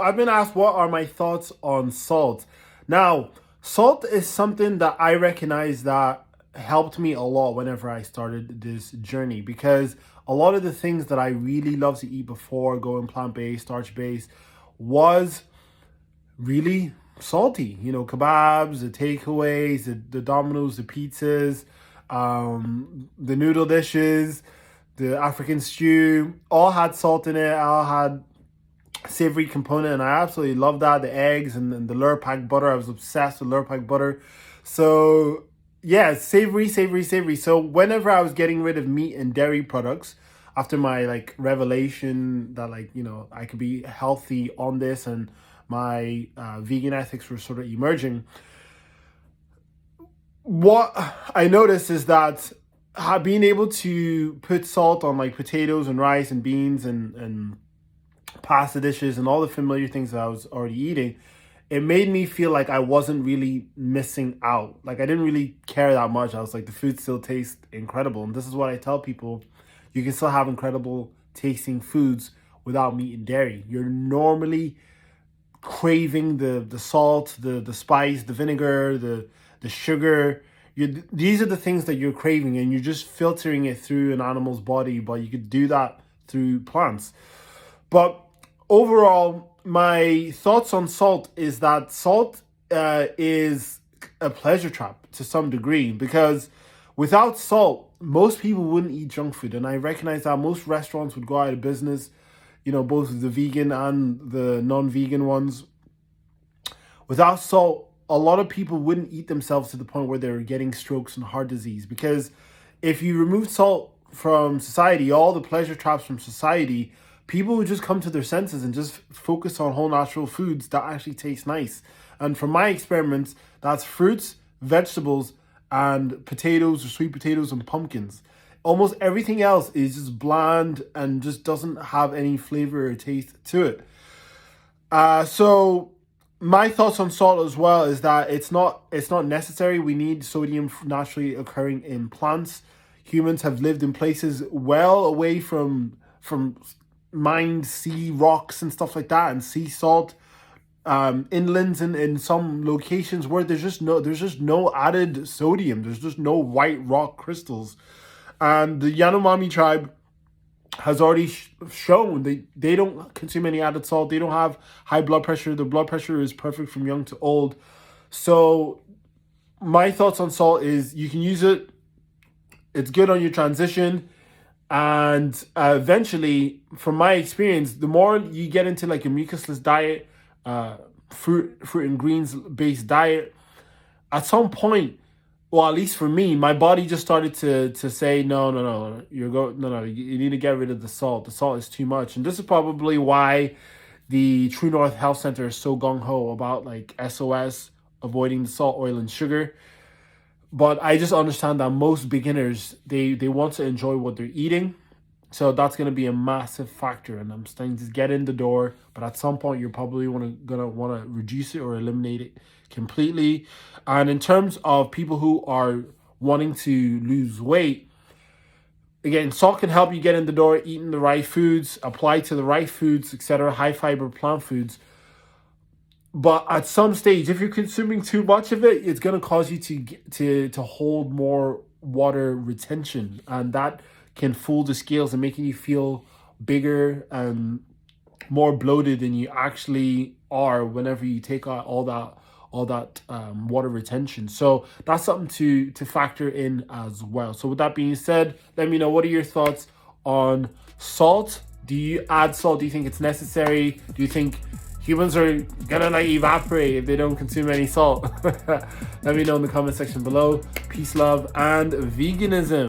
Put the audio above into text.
I've been asked what are my thoughts on salt. Now, salt is something that I recognize that helped me a lot whenever I started this journey, because a lot of the things that I really love to eat before going plant-based, starch-based was really salty. You know, kebabs, the takeaways, the Domino's, the pizzas, the noodle dishes, the African stew, all had salt in it, all had savory component, and I absolutely love that. The eggs and the Lurpak butter, I was obsessed with Lurpak butter. So yeah, savory. So whenever I was getting rid of meat and dairy products after my like revelation that, like, you know, I could be healthy on this, and my vegan ethics were sort of emerging, what I noticed is that being able to put salt on like potatoes and rice and beans and pasta dishes and all the familiar things that I was already eating, it made me feel like I wasn't really missing out. Like, I didn't really care that much. I was like, the food still tastes incredible. And this is what I tell people: you can still have incredible tasting foods without meat and dairy. You're normally craving the salt, the spice, the vinegar, the sugar. These are the things that you're craving, and you're just filtering it through an animal's body, but you could do that through plants. But overall, my thoughts on salt is that salt is a pleasure trap to some degree, because without salt, most people wouldn't eat junk food. And I recognize that most restaurants would go out of business, you know, both the vegan and the non-vegan ones. Without salt, a lot of people wouldn't eat themselves to the point where they were getting strokes and heart disease. Because if you remove salt from society, all the pleasure traps from society, people would just come to their senses and just focus on whole natural foods that actually taste nice. And from my experiments, that's fruits, vegetables, and potatoes or sweet potatoes and pumpkins. Almost everything else is just bland and just doesn't have any flavor or taste to it. So my thoughts on salt as well is that it's not necessary. We need sodium naturally occurring in plants. Humans have lived in places well away from mined sea rocks and stuff like that, and sea salt, inlands and in some locations where there's just no added sodium. There's just no white rock crystals. And the Yanomami tribe has already shown they don't consume any added salt. They don't have high blood pressure. Their blood pressure is perfect from young to old. So my thoughts on salt is you can use it. It's good on your transition. And eventually, from my experience, the more you get into like a mucusless diet, fruit and greens based diet, at some point, well, at least for me, my body just started to say, no, you need to get rid of the salt. The salt is too much. And this is probably why the True North Health Center is so gung-ho about like SOS, avoiding the salt, oil, and sugar. But I just understand that most beginners, they want to enjoy what they're eating. So that's going to be a massive factor. And I'm starting to get in the door. But at some point, you're probably gonna want to reduce it or eliminate it completely. And in terms of people who are wanting to lose weight, again, salt can help you get in the door, eating the right foods, apply to the right foods, etc., high fiber plant foods. But at some stage, if you're consuming too much of it, it's going to cause you to hold more water retention. And that can fool the scales and making you feel bigger and more bloated than you actually are whenever you take out all that water retention. So that's something to factor in as well. So with that being said, let me know, what are your thoughts on salt? Do you add salt? Do you think it's necessary? Do you think humans are gonna like evaporate if they don't consume any salt? Let me know in the comment section below. Peace, love, and veganism.